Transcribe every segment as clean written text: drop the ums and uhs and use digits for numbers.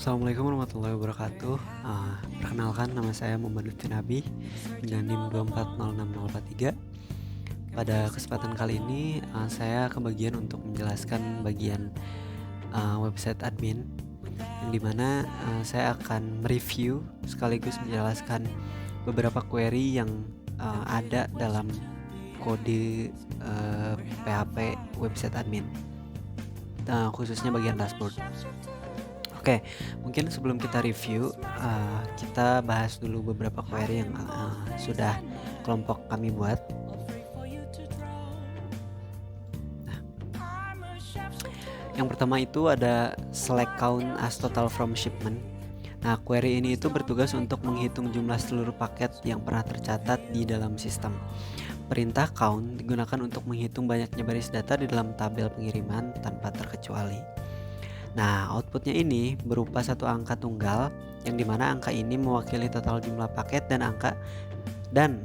Assalamualaikum warahmatullahi wabarakatuh. Perkenalkan, nama saya Muhammad Lutfi Nabi dengan NIM 2406043. Pada kesempatan kali ini saya kebagian untuk menjelaskan bagian website admin, yang dimana saya akan mereview sekaligus menjelaskan beberapa query yang ada dalam kode PHP website admin, khususnya bagian dashboard. Oke, mungkin sebelum kita review, kita bahas dulu beberapa query yang sudah kelompok kami buat. Nah, yang pertama itu ada select count as total from shipment. Nah, query ini itu bertugas untuk menghitung jumlah seluruh paket yang pernah tercatat di dalam sistem. Perintah count digunakan untuk menghitung banyaknya baris data di dalam tabel pengiriman tanpa terkecuali. Nah, outputnya ini berupa satu angka tunggal, yang dimana angka ini mewakili total jumlah paket dan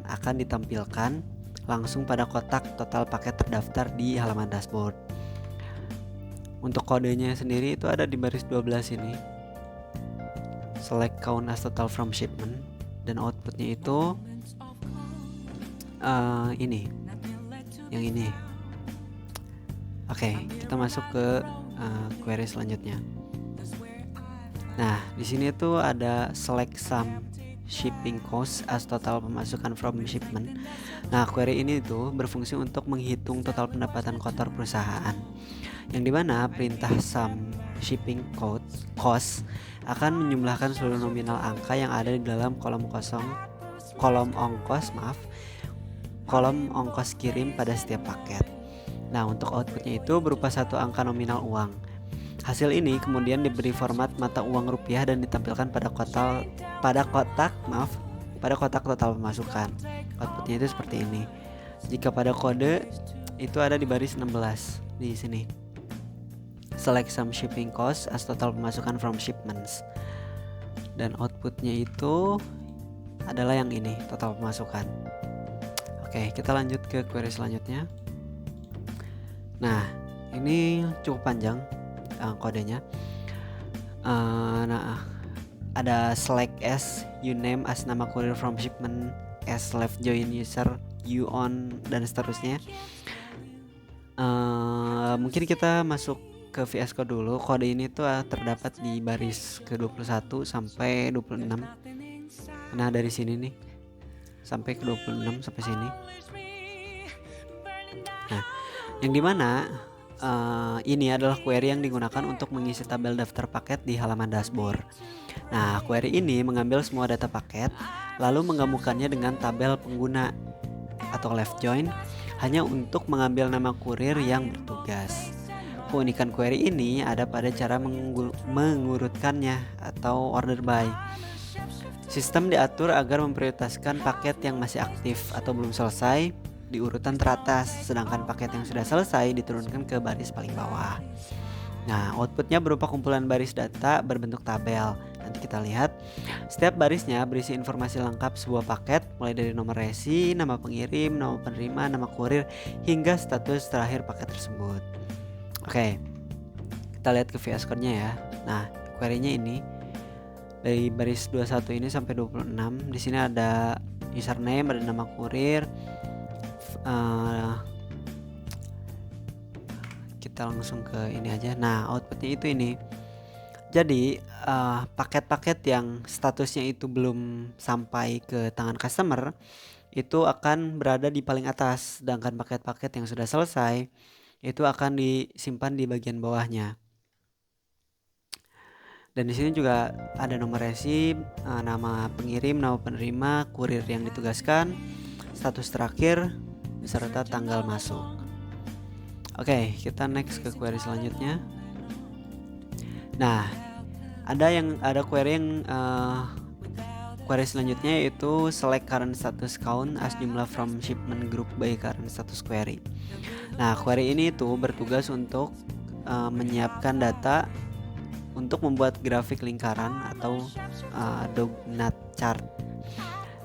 akan ditampilkan langsung pada kotak total paket terdaftar di halaman dashboard. Untuk kodenya sendiri itu ada di baris 12 ini, select count as total from shipment, dan outputnya itu ini, yang ini. Oke, kita masuk ke query selanjutnya. Nah, di sini tuh ada select sum shipping cost as total pemasukan from shipment. Nah, query ini tuh berfungsi untuk menghitung total pendapatan kotor perusahaan, yang dimana perintah sum shipping cost akan menjumlahkan seluruh nominal angka yang ada di dalam kolom ongkos kirim pada setiap paket. Nah, untuk outputnya itu berupa satu angka nominal uang. Hasil ini kemudian diberi format mata uang rupiah dan ditampilkan pada kotak total pemasukan. Outputnya itu seperti ini. Jika pada kode itu ada di baris 16 di sini, select sum shipping cost as total pemasukan from shipments, dan outputnya itu adalah yang ini, total pemasukan. Oke, kita lanjut ke query selanjutnya. Nah, ini cukup panjang kodenya. Nah, ada select as you name as nama courier from shipment, as left join user you on, dan seterusnya. Mungkin kita masuk ke VS Code dulu. Kode ini tuh terdapat di baris ke-21 sampai 26. Nah, dari sini nih sampai ke 26 sampai sini. Nah, yang dimana ini adalah query yang digunakan untuk mengisi tabel daftar paket di halaman dashboard. Nah, query ini mengambil semua data paket lalu menggabungkannya dengan tabel pengguna atau left join hanya untuk mengambil nama kurir yang bertugas. Keunikan query ini ada pada cara mengurutkannya atau order by. Sistem diatur agar memprioritaskan paket yang masih aktif atau belum selesai di urutan teratas, sedangkan paket yang sudah selesai diturunkan ke baris paling bawah. Nah, outputnya berupa kumpulan baris data berbentuk tabel. Nanti kita lihat, setiap barisnya berisi informasi lengkap sebuah paket, mulai dari nomor resi, nama pengirim, nama penerima, nama kurir, hingga status terakhir paket tersebut. Oke, kita lihat ke VS Code-nya ya. Nah, query-nya ini dari baris 21 ini sampai 26. Di sini ada username, ada nama kurir. Kita langsung ke ini aja. Nah, outputnya itu ini. Jadi paket-paket yang statusnya itu belum sampai ke tangan customer itu akan berada di paling atas, sedangkan paket-paket yang sudah selesai itu akan disimpan di bagian bawahnya. Dan di sini juga ada nomor resi, nama pengirim, nama penerima, kurir yang ditugaskan, status terakhir, beserta tanggal masuk. Oke, kita next ke query selanjutnya. Nah, ada query yang query selanjutnya yaitu select current status count as jumlah from shipment group by current status query. Nah, query ini tuh bertugas untuk menyiapkan data untuk membuat grafik lingkaran atau donut chart.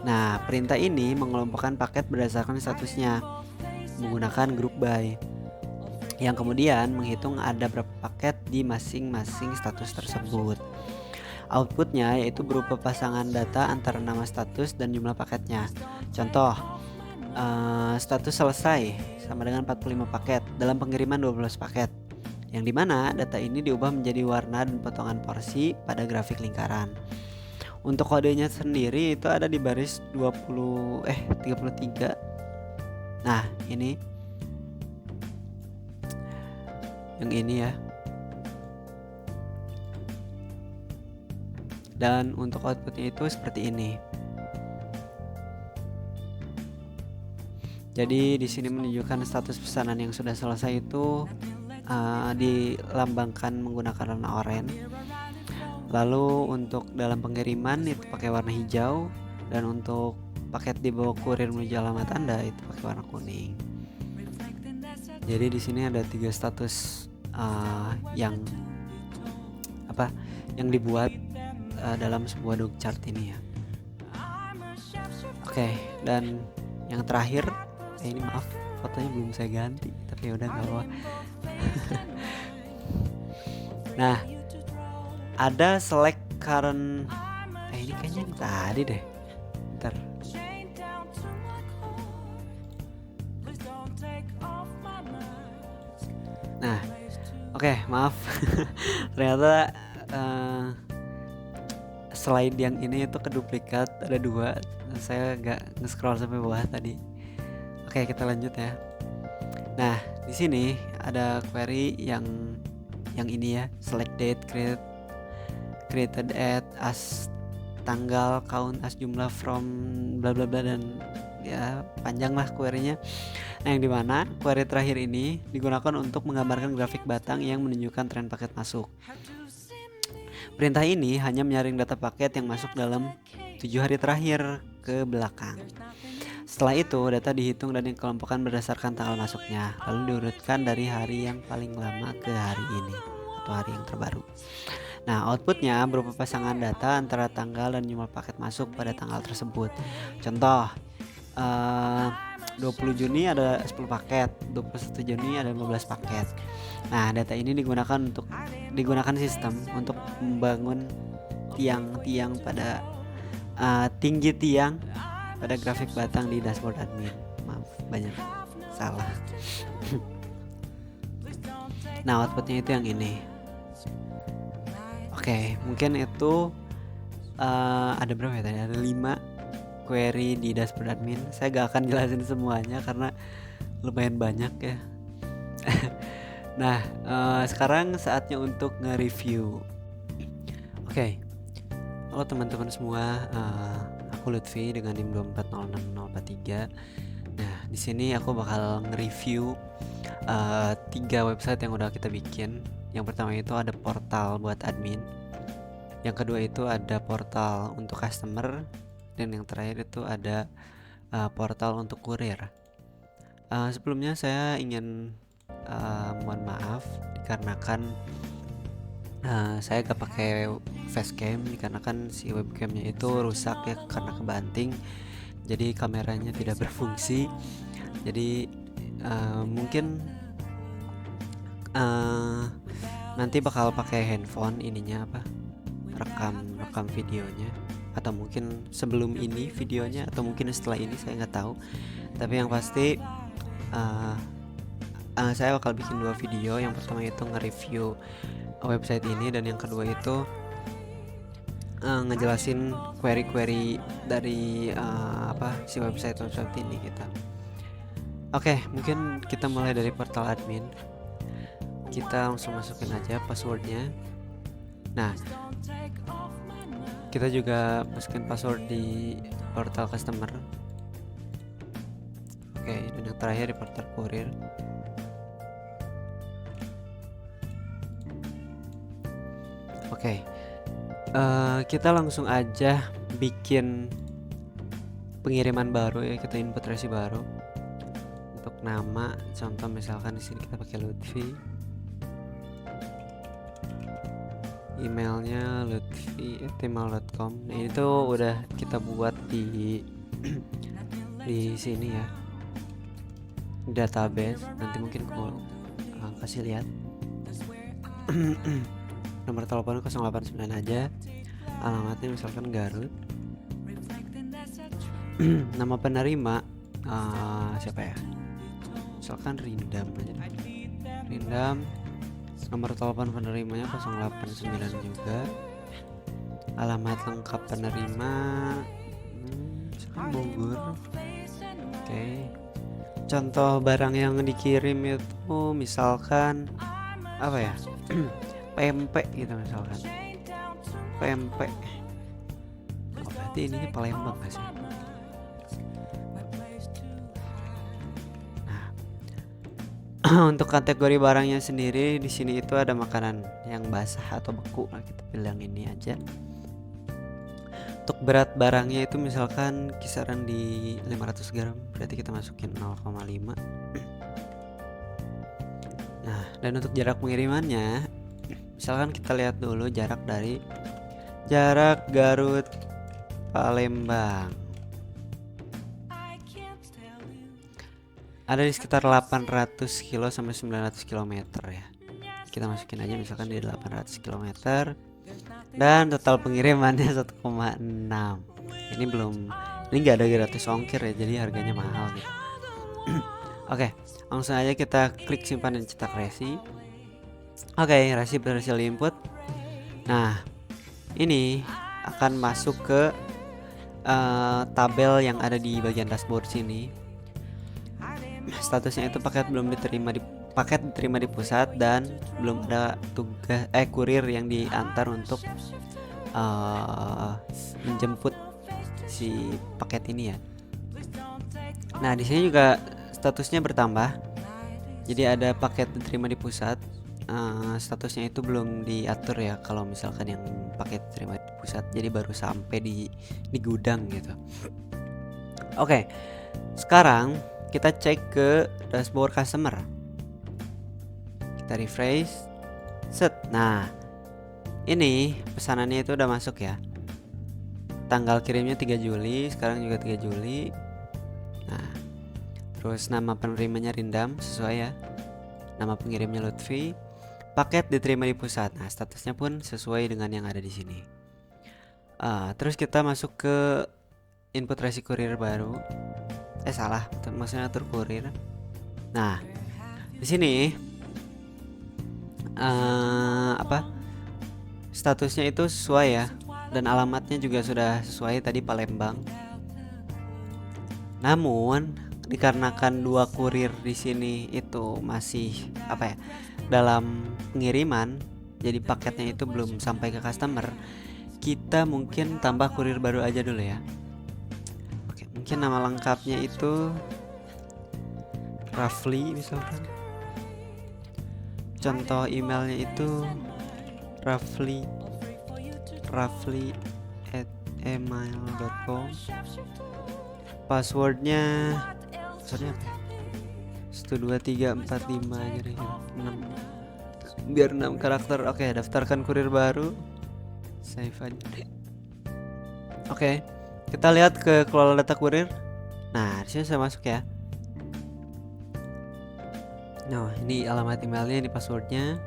Nah, perintah ini mengelompokkan paket berdasarkan statusnya menggunakan group by, yang kemudian menghitung ada berapa paket di masing-masing status tersebut. Outputnya yaitu berupa pasangan data antara nama status dan jumlah paketnya. Contoh, status selesai sama dengan 45 paket dalam pengiriman 12 paket, yang dimana data ini diubah menjadi warna dan potongan porsi pada grafik lingkaran. Untuk kodenya sendiri itu ada di baris 33. Nah, ini yang ini ya. Dan untuk outputnya itu seperti ini. Jadi di sini menunjukkan status pesanan yang sudah selesai itu dilambangkan menggunakan warna oranye. Lalu untuk dalam pengiriman itu pakai warna hijau, dan untuk paket dibawa kurir menuju alamat Anda itu pakai warna kuning. Jadi di sini ada 3 status yang dibuat dalam sebuah dog chart ini ya. Oke, dan yang terakhir, ini maaf fotonya belum saya ganti, tapi udah nggak apa. Nah, ada select current. Ini kayaknya yang tadi deh. Bentar. Nah, oke, maaf. Ternyata slide yang ini itu keduplikat, ada 2. Saya nggak nge-scroll sampai bawah tadi. Oke, kita lanjut ya. Nah, di sini ada query yang ini ya, select date, created at, as tanggal, count as jumlah from bla bla bla, dan ya panjang lah query-nya. Nah, yang dimana query terakhir ini digunakan untuk menggambarkan grafik batang yang menunjukkan tren paket masuk. Perintah ini hanya menyaring data paket yang masuk dalam 7 hari terakhir ke belakang. Setelah itu, data dihitung dan dikelompokkan berdasarkan tanggal masuknya, lalu diurutkan dari hari yang paling lama ke hari ini atau hari yang terbaru. Nah, outputnya berupa pasangan data antara tanggal dan jumlah paket masuk pada tanggal tersebut. Contoh, 20 Juni ada 10 paket, 21 Juni ada 15 paket. Nah, data ini digunakan sistem untuk membangun tiang-tiang pada tinggi tiang pada grafik batang di dashboard admin. Maaf, banyak salah. Nah, outputnya itu yang ini. Oke, mungkin itu ada berapa ya tadi? Ada 5 query di dashboard admin. Saya gak akan jelasin semuanya karena lumayan banyak ya. Nah, sekarang saatnya untuk nge-review. Oke. Halo teman-teman semua, aku Lutfi dengan NIM 2406043. Nah, di sini aku bakal nge-review 3 website yang udah kita bikin. Yang pertama itu ada portal buat admin. Yang kedua itu ada portal untuk customer, dan yang terakhir itu ada portal untuk kurir. Sebelumnya saya ingin mohon maaf dikarenakan saya gak pakai facecam dikarenakan si webcamnya itu rusak ya karena kebanting, jadi kameranya tidak berfungsi. Jadi mungkin nanti bakal pakai handphone ininya rekam videonya, atau mungkin sebelum ini videonya, atau mungkin setelah ini, saya nggak tahu. Tapi yang pasti saya bakal bikin 2 video. Yang pertama itu nge-review website ini, dan yang kedua itu ngejelasin query-query dari si website ini gitu. Oke, mungkin kita mulai dari portal admin. Kita langsung masukin aja passwordnya. Nah, kita juga masukin password di portal customer. Oke, dan yang terakhir di portal kurir. Oke, kita langsung aja bikin pengiriman baru ya. Kita input resi baru. Untuk nama, contoh misalkan di sini kita pakai Lutfi. Emailnya lutfi@gmail.com. Nah, itu udah kita buat di sini ya, database. Nanti mungkin aku kasih lihat. Nomor telepon 089 aja. alamatnya misalkan Garut. Nama penerima siapa ya, misalkan Rindam aja deh. Rindam. Nomor telepon penerimanya 089 juga. Alamat lengkap penerima misalkan Bogor. Oke. Contoh barang yang dikirim itu misalkan apa ya, PMP gitu misalkan, PMP. Oh, berarti ininya Palembang gak sih? Nah, untuk kategori barangnya sendiri di sini itu ada makanan yang basah atau beku. Nah, kita pilih yang ini aja. Untuk berat barangnya itu misalkan kisaran di 500 gram, berarti kita masukin 0,5. Nah, dan untuk jarak pengirimannya, misalkan kita lihat dulu jarak Garut Palembang. Ada di sekitar 800 kilo sampai 900 km ya. Kita masukin aja misalkan di 800 km. Dan total pengirimannya 1,6. Ini nggak ada gratis ongkir ya, jadi harganya mahal gitu. Oke, langsung aja kita klik simpan dan cetak resi. Oke, resi berhasil input. Nah, ini akan masuk ke tabel yang ada di bagian dashboard sini. Statusnya itu paket diterima di pusat dan belum ada kurir yang diantar untuk menjemput si paket ini ya. Nah, di sini juga statusnya bertambah. Jadi ada paket diterima di pusat. Statusnya itu belum diatur ya kalau misalkan yang paket diterima di pusat, jadi baru sampai di gudang gitu. Oke. Sekarang kita cek ke dashboard customer. Kita refresh. Set. Nah, ini pesanannya itu udah masuk ya. Tanggal kirimnya 3 Juli, sekarang juga 3 Juli. Nah, terus nama penerimanya Rindam sesuai ya. Nama pengirimnya Lutfi. Paket diterima di pusat. Nah, statusnya pun sesuai dengan yang ada di sini. Terus kita masuk ke input resi kurir baru. Salah, maksudnya atur kurir. Nah, di sini statusnya itu sesuai ya, dan alamatnya juga sudah sesuai tadi Palembang. Namun dikarenakan dua kurir di sini itu masih dalam pengiriman, jadi paketnya itu belum sampai ke customer, kita mungkin tambah kurir baru aja dulu ya. Oke, mungkin nama lengkapnya itu Rafli misalkan. Contoh emailnya itu rafli@email.com. Passwordnya apa? 12345 aja deh, 6 biar 6 karakter. Oke, daftarkan kurir baru, save aja deh. Oke, kita lihat ke kelola data kurir. Nah, disini saya masuk ya. Nah, ini alamat emailnya, ini passwordnya.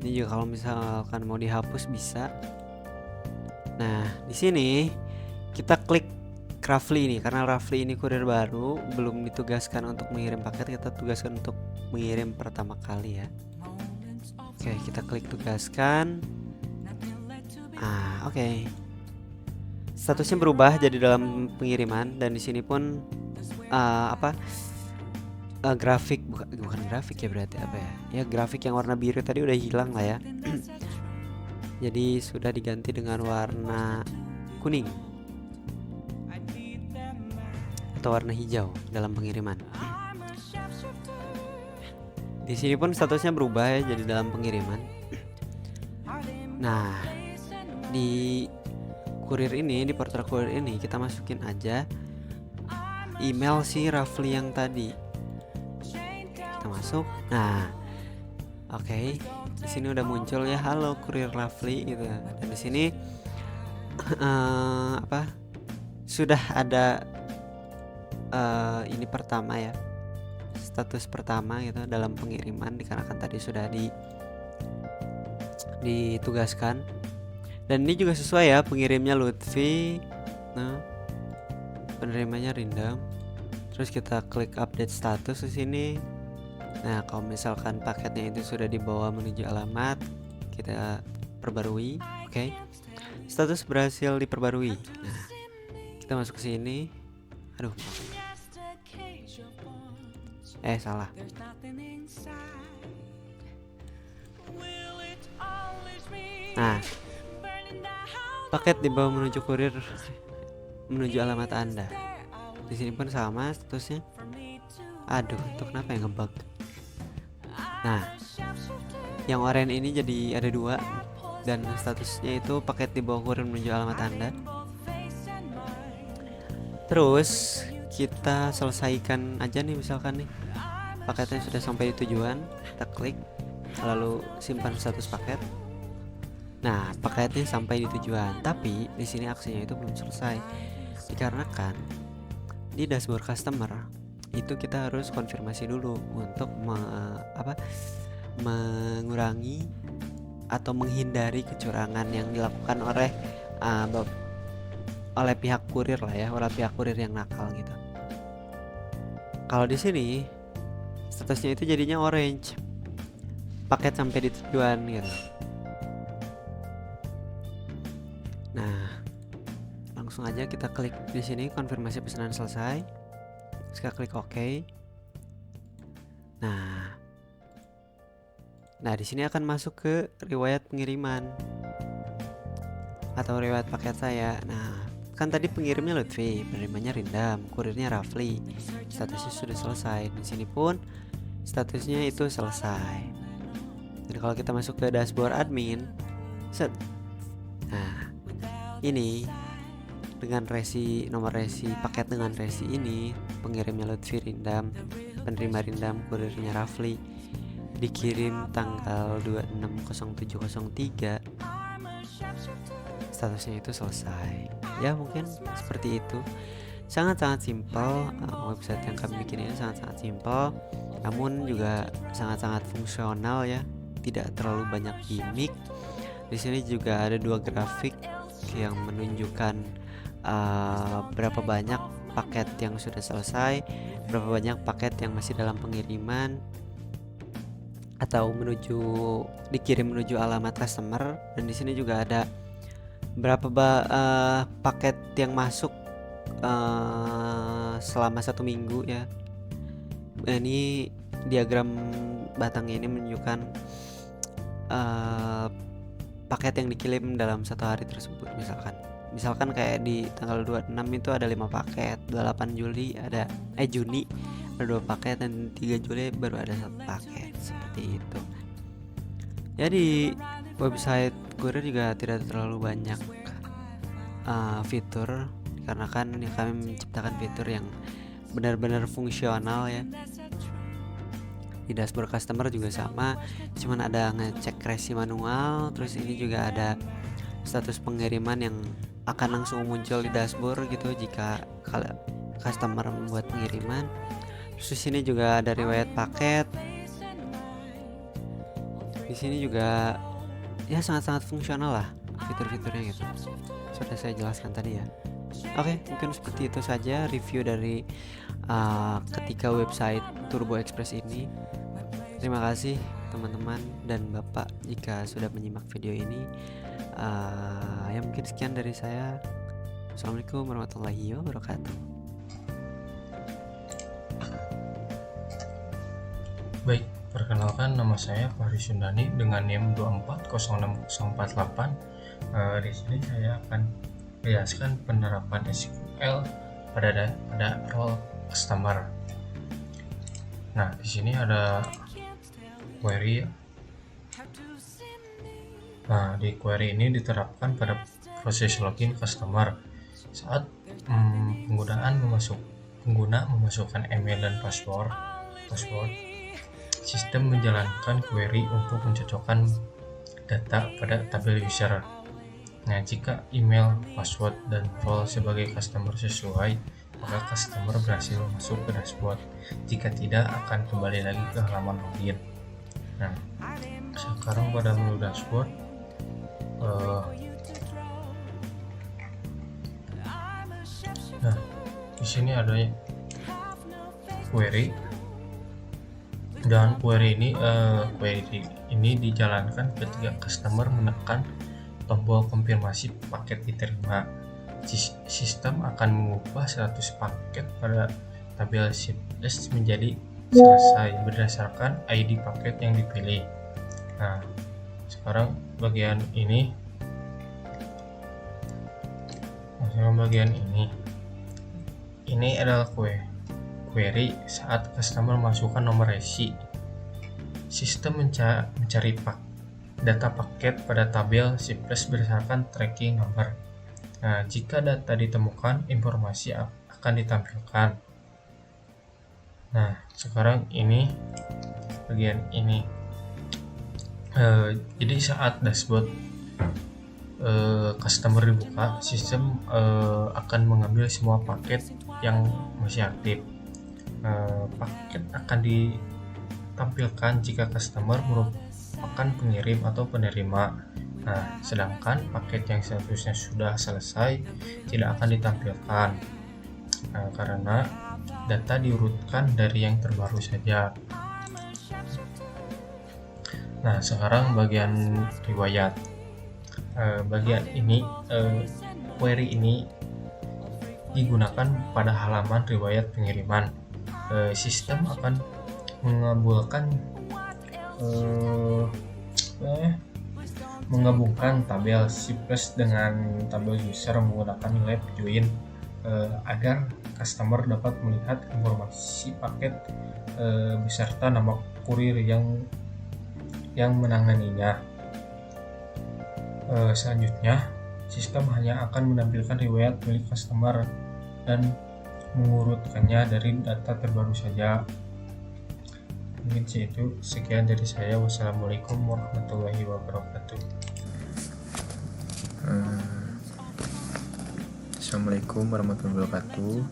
Ini juga kalau misalkan mau dihapus bisa. Nah, di sini kita klik Rafli ini, karena Rafli ini kurir baru, belum ditugaskan untuk mengirim paket, kita tugaskan untuk mengirim pertama kali ya. Oke, kita klik tugaskan. Oke. Statusnya berubah jadi dalam pengiriman, dan di sini pun grafik bukan grafik ya, berarti apa ya? Ya, grafik yang warna biru tadi udah hilang lah ya. Jadi sudah diganti dengan warna kuning atau warna hijau dalam pengiriman. Di sini pun statusnya berubah ya, jadi dalam pengiriman. Nah, di kurir ini, di portal kurir ini kita masukin aja email si Rafli yang tadi. Kita masuk. Nah, oke. Di sini udah muncul ya, halo kurir Rafli gitu. Dan di sini sudah ada ini pertama ya, status pertama gitu dalam pengiriman, dikarenakan tadi sudah ditugaskan. Dan ini juga sesuai ya, pengirimnya Lutfi. Nah, penerimanya Rindam. Terus kita klik update status di sini. Nah, kalau misalkan paketnya itu sudah dibawa menuju alamat, kita perbarui. Oke. Status berhasil diperbarui. Nah, kita masuk ke sini. Aduh. Salah. Nah, paket dibawa menuju kurir menuju alamat Anda. Di sini pun sama statusnya. Aduh, itu kenapa yang ngebug? Nah, yang oranye ini jadi ada 2 dan statusnya itu paket dibawa kurir menuju alamat Anda. Terus kita selesaikan aja nih, misalkan nih paketnya sudah sampai di tujuan, kita klik lalu simpan status paket. Nah, paketnya sampai di tujuan, tapi di sini aksinya itu belum selesai. Dikarenakan di dashboard customer itu kita harus konfirmasi dulu untuk mengurangi atau menghindari kecurangan yang dilakukan oleh pihak kurir lah ya, oleh pihak kurir yang nakal gitu. Kalau di sini statusnya itu jadinya orange, paket sampai di tujuan gitu. Nah, langsung aja kita klik di sini konfirmasi pesanan selesai. Terus kita klik OK. Nah, di sini akan masuk ke riwayat pengiriman atau riwayat paket saya. Nah, kan tadi pengirimnya Lutfi, penerimanya Rindam, kurirnya Rafli. Statusnya sudah selesai. Di sini pun statusnya itu selesai. Dan kalau kita masuk ke dashboard admin, set. Nah, ini dengan nomor resi paket dengan resi ini, pengirimnya Lutfi Rindam, penerima Rindam, kurirnya Rafli, dikirim tanggal 26/07/03. Statusnya itu selesai. Ya, mungkin seperti itu. Sangat-sangat simpel. Website yang kami bikin ini sangat-sangat simpel, namun juga sangat-sangat fungsional ya. Tidak terlalu banyak gimmick. Di sini juga ada 2 grafik yang menunjukkan berapa banyak paket yang sudah selesai, berapa banyak paket yang masih dalam pengiriman atau dikirim menuju alamat customer. Dan di sini juga ada berapa paket yang masuk selama 1 minggu ya. Ini diagram batangnya ini menunjukkan paket yang dikirim dalam 1 hari tersebut. Misalkan kayak di tanggal 26 itu ada 5 paket, 28 Juni ada 2 paket, dan 3 Juli baru ada 1 paket. Seperti itu. Jadi website kurir juga tidak terlalu banyak fitur, karena kan kami menciptakan fitur yang benar-benar fungsional ya. Di dashboard customer juga sama, cuman ada ngecek resi manual. Terus ini juga ada status pengiriman yang akan langsung muncul di dashboard gitu jika customer membuat pengiriman. Terus di sini juga ada riwayat paket. Di sini juga ya sangat-sangat fungsional lah fitur-fiturnya gitu. Sudah saya jelaskan tadi ya. Oke, mungkin seperti itu saja review dari ketika website Turbo Express ini. Terima kasih teman-teman dan Bapak jika sudah menyimak video ini. Ya mungkin sekian dari saya. Assalamualaikum warahmatullahi wabarakatuh. Baik, perkenalkan nama saya Fahri Sundani dengan NIM 2406048. Di sini saya akan menjelaskan penerapan SQL pada role customer. Nah, di sini ada query. Nah, di query ini diterapkan pada proses login customer saat pengguna memasukkan email dan password. Sistem menjalankan query untuk mencocokkan data pada tabel user. Nah, jika email, password, dan role sebagai customer sesuai, maka customer berhasil masuk ke dashboard. Jika tidak, akan kembali lagi ke halaman login. Nah, sekarang pada menu dashboard, Di sini ada query, dan query ini dijalankan ketika customer menekan tombol konfirmasi paket diterima. Sistem akan mengubah status paket pada tabel shipless menjadi selesai berdasarkan ID paket yang dipilih. Nah, sekarang bagian ini adalah query saat customer masukkan nomor resi. Sistem mencari data paket pada tabel shipless berdasarkan tracking number. Nah, jika data ditemukan, informasi akan ditampilkan. Nah, sekarang ini bagian ini. Jadi saat dashboard customer dibuka, sistem akan mengambil semua paket yang masih aktif. Paket akan ditampilkan jika customer merupakan pengirim atau penerima. Nah, sedangkan paket yang statusnya sudah selesai tidak akan ditampilkan karena data diurutkan dari yang terbaru saja. Nah, sekarang bagian riwayat. Bagian ini query ini digunakan pada halaman riwayat pengiriman. Sistem akan mengabulkan menggabungkan tabel shipless dengan tabel user menggunakan lab join agar customer dapat melihat informasi paket beserta nama kurir yang menanganinya. Selanjutnya, sistem hanya akan menampilkan riwayat milik customer dan mengurutkannya dari data terbaru saja. Mungkin itu sekian dari saya. Wassalamualaikum warahmatullahi wabarakatuh. Assalamualaikum warahmatullahi wabarakatuh.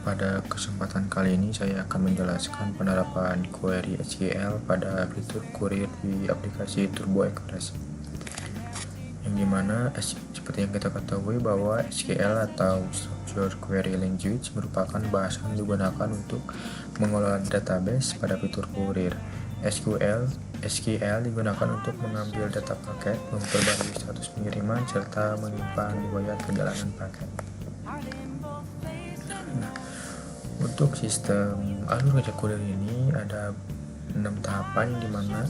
Pada kesempatan kali ini saya akan menjelaskan penerapan query SQL pada fitur kurir di aplikasi Turbo Express. Yang dimana seperti yang kita ketahui bahwa SQL atau Structured Query Language merupakan bahasa yang digunakan untuk mengelola database pada fitur kurir. SQL digunakan untuk mengambil data paket, memperbarui status pengiriman, serta menyimpan riwayat perjalanan paket. Nah, untuk sistem alur kerja kurir ini ada 6 tahapan, yang dimana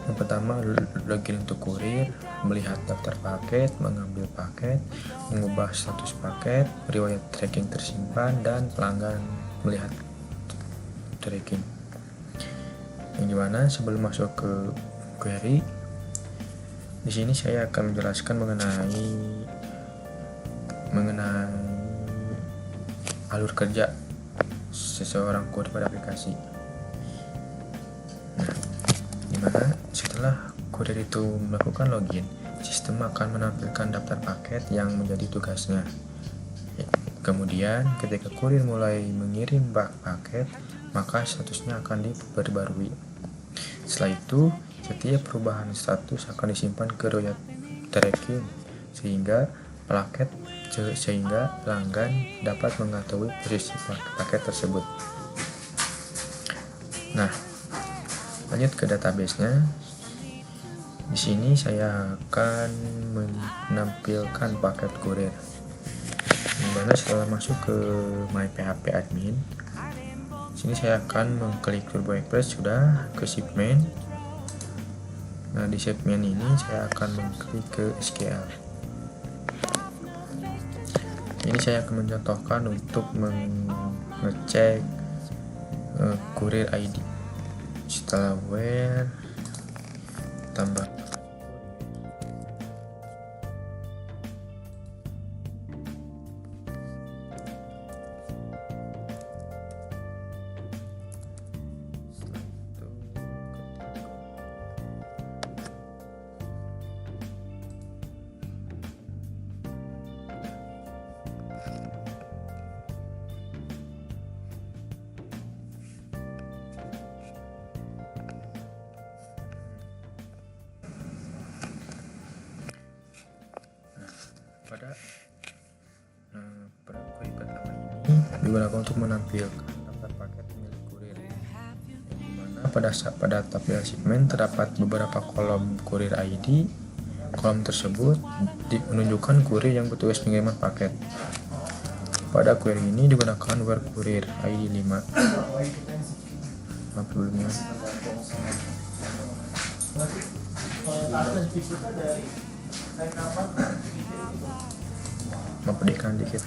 yang pertama login untuk kurir, melihat daftar paket, mengambil paket, mengubah status paket, riwayat tracking tersimpan, dan pelanggan melihat tracking. Yang dimana sebelum masuk ke query, di sini saya akan menjelaskan mengenai alur kerja seseorang kurir pada aplikasi. Nah, dimana setelah kurir itu melakukan login, sistem akan menampilkan daftar paket yang menjadi tugasnya. Kemudian ketika kurir mulai mengirim paket, maka statusnya akan diperbarui. Setelah itu, setiap perubahan status akan disimpan ke riwayat tracking sehingga pelanggan dapat mengetahui posisi paket tersebut. Nah, lanjut ke database-nya. Di sini saya akan menampilkan paket kurir. Dimana setelah masuk ke My PHP Admin, sini saya akan mengklik Turbo Express, sudah ke segmen. Nah, di segmen ini saya akan mengklik ke SQL. Ini saya akan mencontohkan untuk mengecek kurir ID. Setelah where tambah digunakan untuk menampilkan daftar paket milik kurir, yang dimana pada tabel segmen terdapat beberapa kolom kurir ID. Kolom tersebut menunjukkan kurir yang bertugas pengiriman paket. Pada query ini digunakan where kurir ID 5. Maaf sebelumnya. Mempedihkan dikit.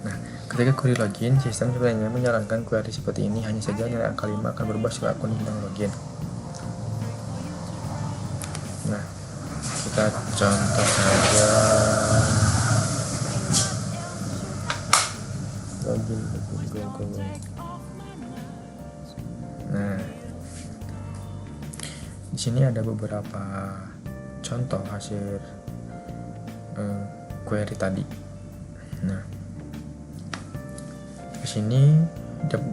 Nah, ketika query login, sistem sebenarnya menyarankan query seperti ini, hanya saja nilai angka 5 akan berubah setelah akun bintang login. Nah, kita contoh saja login. Nah, di sini ada beberapa contoh hasil query tadi. Nah, di sini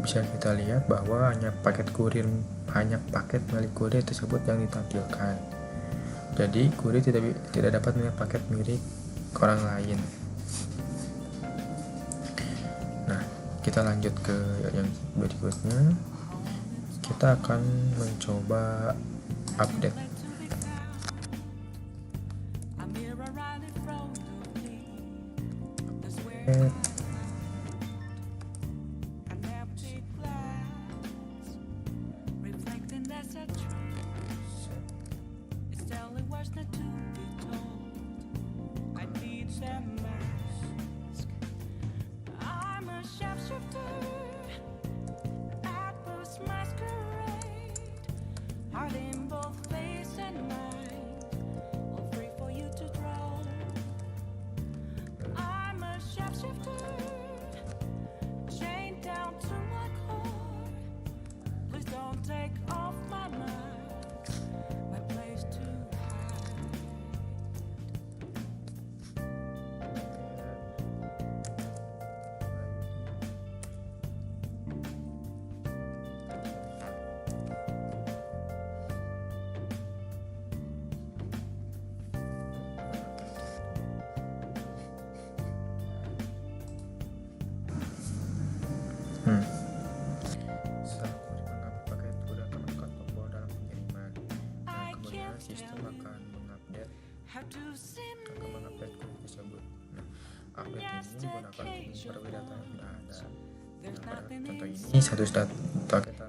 bisa kita lihat bahwa hanya paket milik kurir tersebut yang ditampilkan. Jadi kurir tidak dapat melihat paket milik orang lain. Nah, kita lanjut ke yang berikutnya. Kita akan mencoba update. Setelah mengambil paket sudah menekan tombol dalam pengiriman. Nah, kemudian sistem akan mengupdate kurir tersebut. Nah, update ini digunakan untuk memperbarui data yang sudah ada. Nah, pada contoh ini status data kita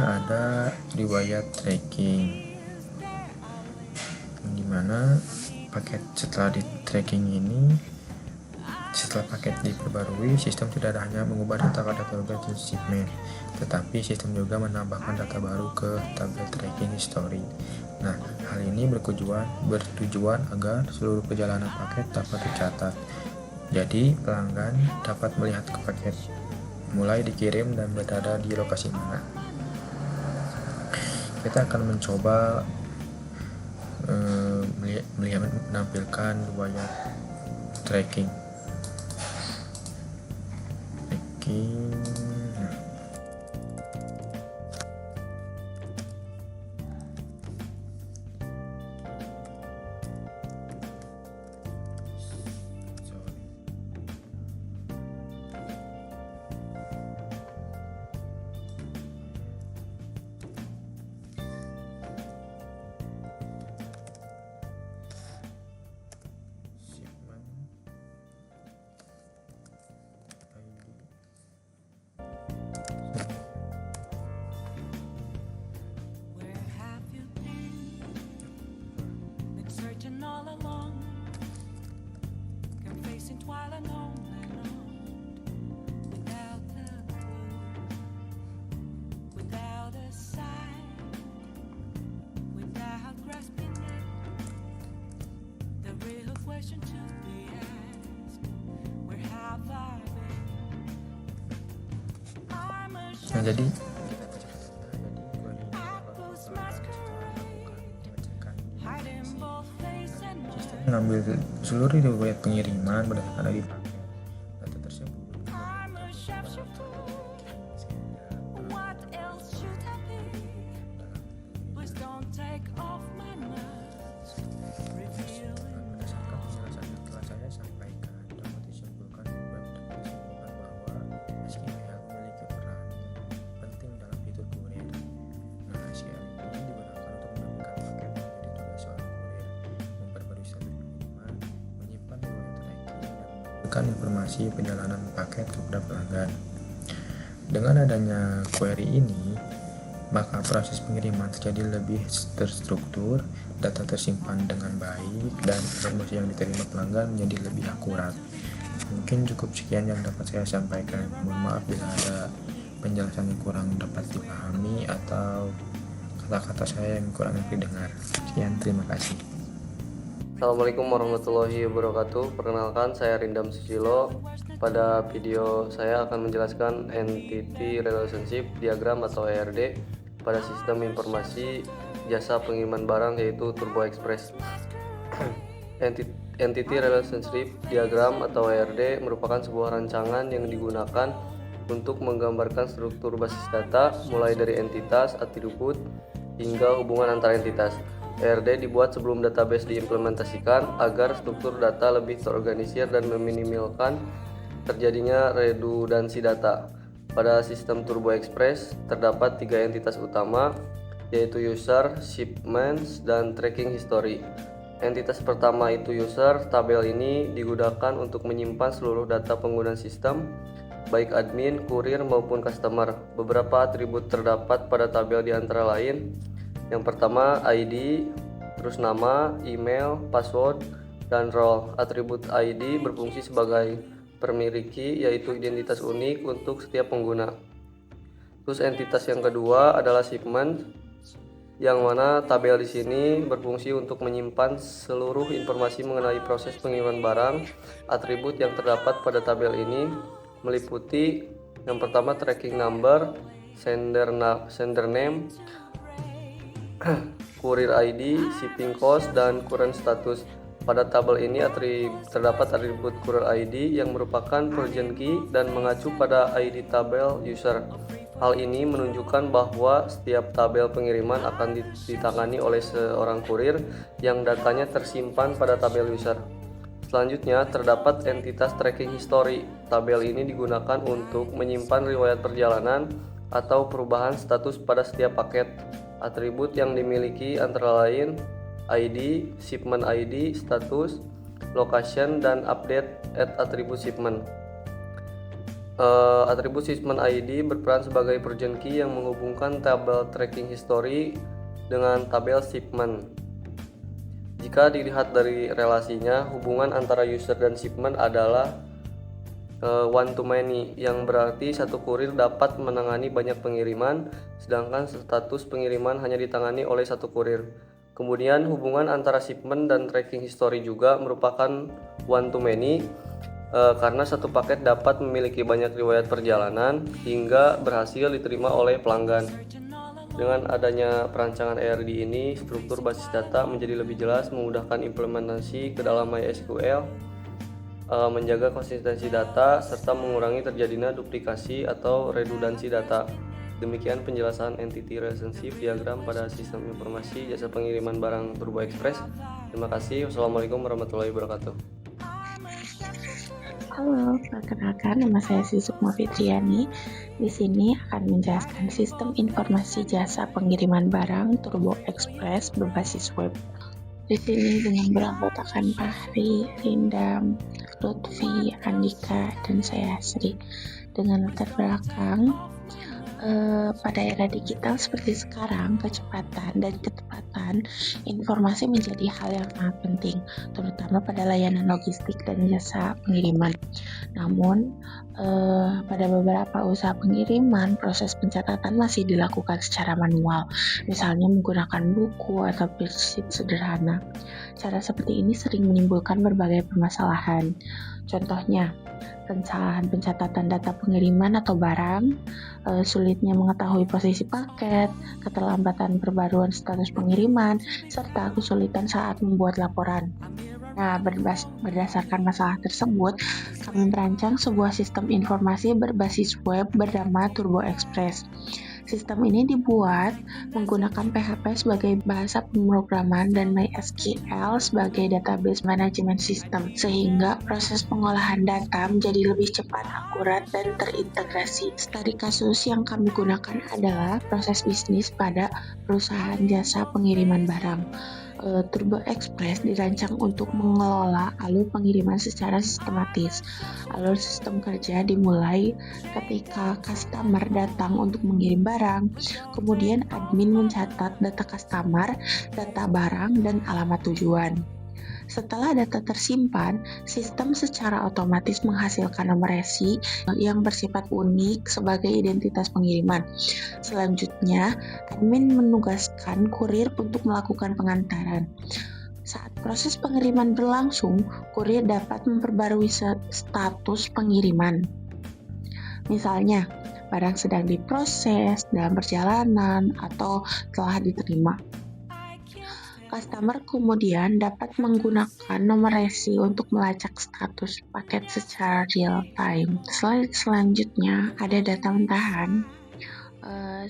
ada riwayat tracking, dimana paket setelah di tracking ini, setelah paket diperbarui, sistem tidak hanya mengubah data pada tabel segmen, tetapi sistem juga menambahkan data baru ke tabel tracking history. Nah, hal ini bertujuan agar seluruh perjalanan paket dapat dicatat. Jadi, pelanggan dapat melihat ke paket mulai dikirim dan berada di lokasi mana. Kita akan mencoba menampilkan riwayat tracking. Nah, jadi sistem mengambil seluruh riwayat pengiriman berdasarkan ID paket. Data tersebut mengirimkan informasi perjalanan paket kepada pelanggan. Dengan adanya query ini, maka proses pengiriman terjadi lebih terstruktur, data tersimpan dengan baik, dan informasi yang diterima pelanggan menjadi lebih akurat. Mungkin cukup sekian yang dapat saya sampaikan. Mohon maaf bila ada penjelasan yang kurang dapat dipahami atau kata-kata saya yang kurang didengar. Sekian, terima kasih. Assalamualaikum warahmatullahi wabarakatuh. Perkenalkan, saya Rindam Susilo. Pada video saya akan menjelaskan Entity Relationship Diagram atau ERD pada sistem informasi jasa pengiriman barang yaitu Turbo Express. Entity Relationship Diagram atau ERD merupakan sebuah rancangan yang digunakan untuk menggambarkan struktur basis data mulai dari entitas, atribut, hingga hubungan antar entitas. ERD dibuat sebelum database diimplementasikan agar struktur data lebih terorganisir dan meminimalkan terjadinya redundansi data. Pada sistem Turbo Express terdapat 3 entitas utama, yaitu user, shipments, dan tracking history. Entitas pertama itu user. Tabel ini digunakan untuk menyimpan seluruh data pengguna sistem, baik admin, kurir, maupun customer. Beberapa atribut terdapat pada tabel di antara lain. Yang pertama ID, terus nama, email, password, dan role. Atribut ID berfungsi sebagai pemiliki, yaitu identitas unik untuk setiap pengguna. Terus entitas yang kedua adalah shipment, yang mana tabel di sini berfungsi untuk menyimpan seluruh informasi mengenai proses pengiriman barang. Atribut yang terdapat pada tabel ini meliputi yang pertama tracking number, sender name, kurir ID, shipping cost, dan current status. Pada tabel ini terdapat atribut kurir ID yang merupakan version key dan mengacu pada ID tabel user. Hal ini menunjukkan bahwa setiap tabel pengiriman akan ditangani oleh seorang kurir yang datanya tersimpan pada tabel user. Selanjutnya terdapat entitas tracking history. Tabel ini digunakan untuk menyimpan riwayat perjalanan atau perubahan status pada setiap paket. Atribut yang dimiliki antara lain ID, shipment ID, status, location, dan update at atribut shipment. Atribut shipment ID berperan sebagai version key yang menghubungkan tabel tracking history dengan tabel shipment. Jika dilihat dari relasinya, hubungan antara user dan shipment adalah one to many, yang berarti satu kurir dapat menangani banyak pengiriman, sedangkan status pengiriman hanya ditangani oleh satu kurir. Kemudian hubungan antara shipment dan tracking history juga merupakan one to many, karena satu paket dapat memiliki banyak riwayat perjalanan hingga berhasil diterima oleh pelanggan. Dengan adanya perancangan ERD ini, struktur basis data menjadi lebih jelas, memudahkan implementasi ke dalam MySQL, menjaga konsistensi data, serta mengurangi terjadinya duplikasi atau redundansi data. Demikian penjelasan Entity Relationship Diagram pada sistem informasi jasa pengiriman barang Turbo Express. Terima kasih. Wassalamualaikum warahmatullahi wabarakatuh. Halo, perkenalkan nama saya Sukma Fitriani. Di sini akan menjelaskan sistem informasi jasa pengiriman barang Turbo Express berbasis web. Di sini dengan beranggotakan Fahri, Rindam, Lutfi, Andika, dan saya Sri. Dengan latar belakang pada era digital seperti sekarang, kecepatan dan ketepatan informasi menjadi hal yang sangat penting, terutama pada layanan logistik dan jasa pengiriman. Namun, pada beberapa usaha pengiriman, proses pencatatan masih dilakukan secara manual, misalnya menggunakan buku atau spreadsheet sederhana. Cara seperti ini sering menimbulkan berbagai permasalahan. Contohnya, kesalahan pencatatan data pengiriman atau barang, sulitnya mengetahui posisi paket, keterlambatan perbaruan status pengiriman, serta kesulitan saat membuat laporan. Nah, berdasarkan masalah tersebut, kami merancang sebuah sistem informasi berbasis web bernama Turbo Express. Sistem ini dibuat menggunakan PHP sebagai bahasa pemrograman dan MySQL sebagai database management system, sehingga proses pengolahan data menjadi lebih cepat, akurat, dan terintegrasi. Studi kasus yang kami gunakan adalah proses bisnis pada perusahaan jasa pengiriman barang. Turbo Express dirancang untuk mengelola alur pengiriman secara sistematis. Alur sistem kerja dimulai ketika customer datang untuk mengirim barang, kemudian admin mencatat data customer, data barang, dan alamat tujuan. Setelah data tersimpan, sistem secara otomatis menghasilkan nomor resi yang bersifat unik sebagai identitas pengiriman. Selanjutnya, admin menugaskan kurir untuk melakukan pengantaran. Saat proses pengiriman berlangsung, kurir dapat memperbarui status pengiriman. Misalnya, barang sedang diproses, dalam perjalanan, atau telah diterima. Customer kemudian dapat menggunakan nomor resi untuk melacak status paket secara real time. Slide selanjutnya ada data mentahan.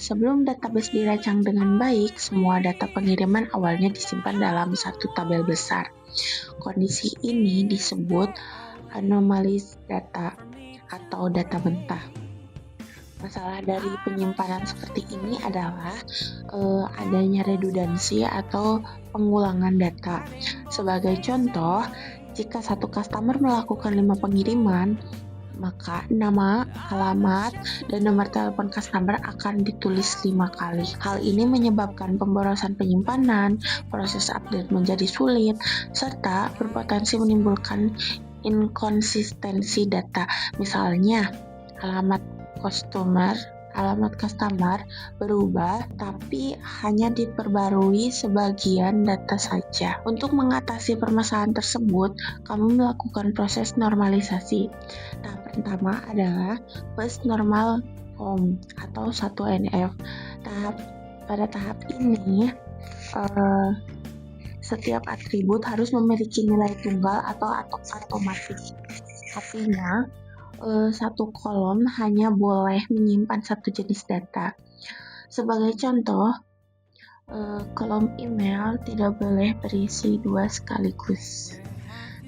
Sebelum database dirancang dengan baik, semua data pengiriman awalnya disimpan dalam satu tabel besar. Kondisi ini disebut anomalis data atau data mentah. Masalah dari penyimpanan seperti ini adalah adanya redundansi atau pengulangan data. Sebagai contoh, jika satu customer melakukan 5 pengiriman, maka nama, alamat, dan nomor telepon customer akan ditulis 5 kali. Hal ini menyebabkan pemborosan penyimpanan, proses update menjadi sulit, serta berpotensi menimbulkan inkonsistensi data. Misalnya, alamat customer berubah tapi hanya diperbarui sebagian data saja. Untuk mengatasi permasalahan tersebut, kami melakukan proses normalisasi. Tahap pertama adalah First Normal Form atau 1NF. Pada tahap ini, setiap atribut harus memiliki nilai tunggal atau otomatis. Artinya, satu kolom hanya boleh menyimpan satu jenis data. Sebagai contoh, kolom email tidak boleh berisi 2 sekaligus.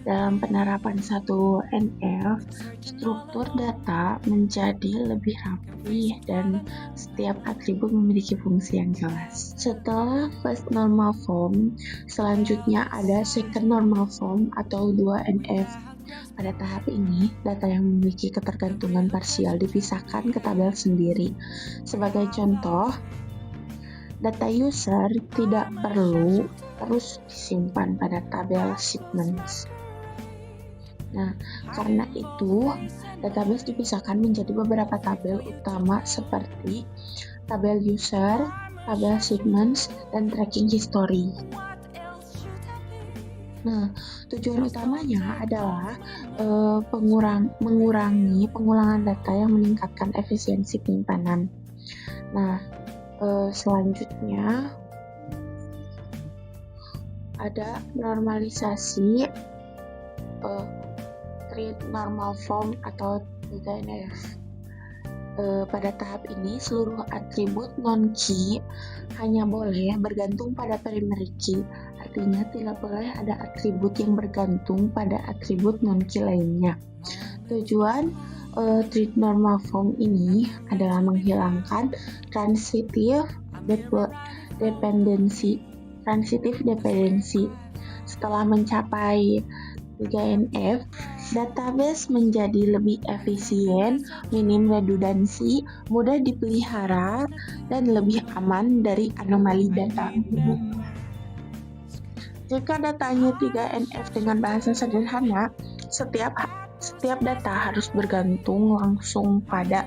Dalam penerapan 1NF, struktur data menjadi lebih rapi dan setiap atribut memiliki fungsi yang jelas. Setelah First Normal Form, selanjutnya ada Second Normal Form atau 2NF. Pada tahap ini, data yang memiliki ketergantungan parsial dipisahkan ke tabel sendiri. Sebagai contoh, data user tidak perlu terus disimpan pada tabel shipments. Nah, karena itu, database dipisahkan menjadi beberapa tabel utama seperti tabel user, tabel shipments, dan tracking history. Nah, tujuan utamanya adalah mengurangi pengulangan data yang meningkatkan efisiensi penyimpanan. Nah, selanjutnya ada normalisasi Treat Normal Form atau 3NF. Pada tahap ini, seluruh atribut non-key hanya boleh bergantung pada primary key. Artinya, tidak boleh ada atribut yang bergantung pada atribut non-key lainnya. Tujuan Treat Normal Form ini adalah menghilangkan transitive dependency. Setelah mencapai 3NF, database menjadi lebih efisien, minim redundansi, mudah dipelihara, dan lebih aman dari anomali data. Jika datanya 3NF dengan bahasa sederhana, setiap data harus bergantung langsung pada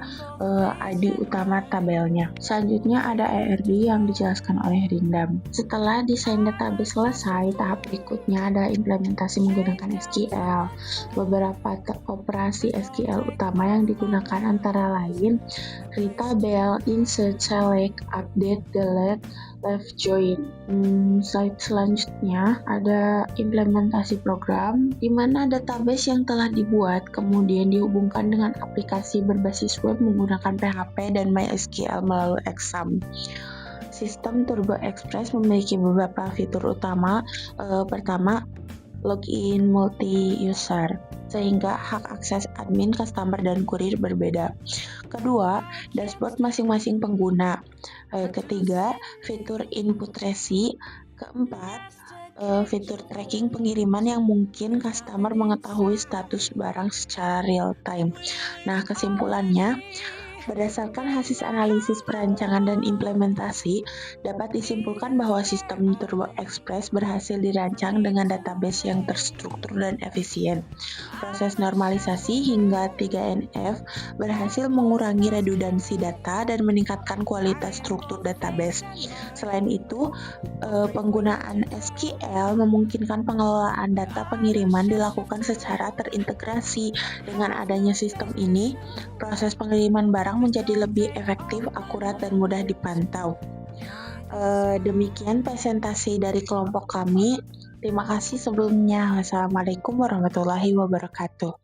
ID utama tabelnya. Selanjutnya ada ERD yang dijelaskan oleh Rindam. Setelah desain database selesai, tahap berikutnya ada implementasi menggunakan SQL. Beberapa operasi SQL utama yang digunakan antara lain read tabel, insert, select, update, delete, left join. Slide selanjutnya ada implementasi program di mana database yang telah dibuat kemudian dihubungkan dengan aplikasi berbasis web menggunakan PHP dan MySQL melalui Exam. Sistem Turbo Express memiliki beberapa fitur utama. Pertama, login multi-user, sehingga hak akses admin, customer, dan kurir berbeda. Kedua, dashboard masing-masing pengguna. Ketiga, fitur input resi. Keempat, fitur tracking pengiriman yang mungkin customer mengetahui status barang secara real time. Nah, kesimpulannya, berdasarkan hasil analisis perancangan dan implementasi, dapat disimpulkan bahwa sistem Turbo Express berhasil dirancang dengan database yang terstruktur dan efisien. Proses normalisasi hingga 3NF berhasil mengurangi redundansi data dan meningkatkan kualitas struktur database. Selain itu, penggunaan SQL memungkinkan pengelolaan data pengiriman dilakukan secara terintegrasi. Dengan adanya sistem ini, proses pengiriman barang menjadi lebih efektif, akurat, dan mudah dipantau. Demikian presentasi dari kelompok kami. Terima kasih sebelumnya. Wassalamualaikum warahmatullahi wabarakatuh.